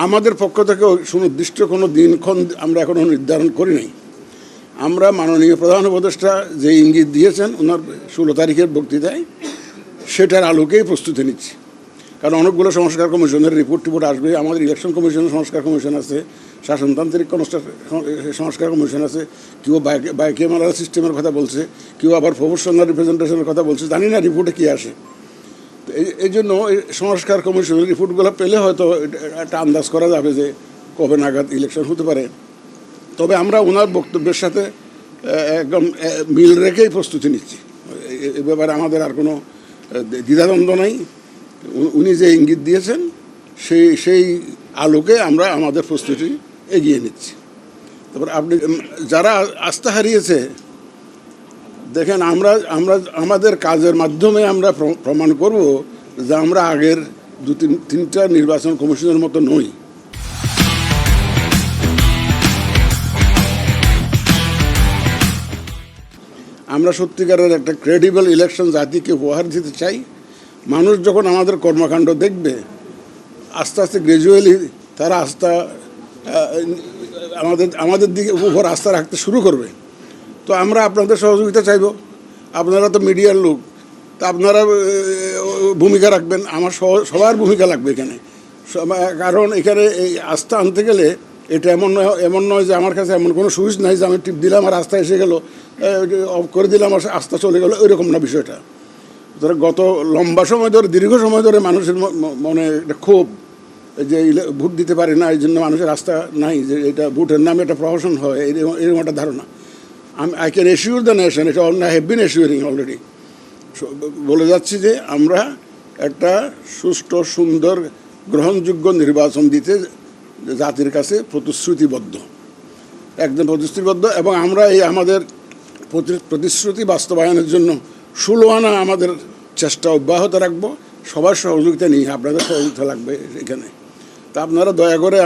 আমাদের পক্ষ থেকে সুনির্দিষ্ট কোনো দিনক্ষণ আমরা এখনও নির্ধারণ করি নাই। আমরা মাননীয় প্রধান উপদেষ্টা যে ইঙ্গিত দিয়েছেন ওনার 16 তারিখের বক্তৃতায়, সেটার আলোকেই প্রস্তুতি নিচ্ছি। কারণ অনেকগুলো সংস্কার কমিশনের রিপোর্ট আসবে। আমাদের ইলেকশন কমিশনের সংস্কার কমিশন আছে, শাসনতান্ত্রিক সংস্কার কমিশন আছে, কেউ বাইকেমালার সিস্টেমের কথা বলছে, কেউ আবার প্রফেশনাল রিপ্রেজেন্টেশনের কথা বলছে। জানি না রিপোর্টে কী আসে। তো এই জন্য সংস্কার কমিশনের রিপোর্টগুলো পেলে হয়তো একটা আন্দাজ করা যাবে যে কবে নাগাদ ইলেকশন হতে পারে। তবে আমরা ওনার বক্তব্যের সাথে একদম মিল রেখেই প্রস্তুতি নিচ্ছি। এ ব্যাপারে আমাদের আর কোনো দ্বিধাদ্বন্দ্ব নাই। উনি যে ইঙ্গিত দিয়েছেন সেই আলোকে আমরা আমাদের প্রস্তুতি এগিয়ে নিচ্ছি। তারপর আপনি যারা আস্থা হারিয়েছে, দেখেন আমরা আমাদের কাজের মাধ্যমে আমরা প্রমাণ করব যে আমরা আগের 2-3টা নির্বাচন কমিশনের মতো নই। আমরা সত্যিকারের একটা ক্রেডিবল ইলেকশন জাতিকে উপহার দিতে চাই। মানুষ যখন আমাদের কর্মকাণ্ড দেখবে, আস্তে আস্তে গ্র্যাজুয়ালি তারা আস্থা আমাদের দিকে উপর আস্থা রাখতে শুরু করবে। তো আমরা আপনাদের সহযোগিতা চাইব। আপনারা তো মিডিয়ার লোক, তা আপনারা ভূমিকা রাখবেন। আমার সবার ভূমিকা লাগবে এখানে। কারণ এখানে এই আস্থা আনতে গেলে এটা এমন নয় যে আমার কাছে এমন কোনো সুইচ নাই যে আমি টিপ দিলাম আর আস্থা এসে গেল, অফ করে দিলাম আর আস্থা চলে গেল, ওইরকম না বিষয়টা। গত লম্বা সময় ধরে, দীর্ঘ সময় ধরে মানুষের মনে একটা ক্ষোভ যে ভোট দিতে পারে না, এই জন্য মানুষের আস্থা নাই, যে এটা ভোটের নামে একটা প্রহসন হয়, এরকম একটা ধারণা। I can assure the nation, এটা I have been assuring already. বলে যাচ্ছি যে আমরা একটা সুষ্ঠু, সুন্দর, গ্রহণযোগ্য নির্বাচন দিতে জাতির কাছে প্রতিশ্রুতিবদ্ধ, একদম প্রতিশ্রুতিবদ্ধ। এবং আমরা এই আমাদের প্রতিশ্রুতি বাস্তবায়নের জন্য 16 আনা আমাদের চেষ্টা অব্যাহত রাখবো। সবার সহযোগিতা নিয়ে, আপনাদের সহযোগিতা লাগবে এখানে। তা আপনারা দয়া করে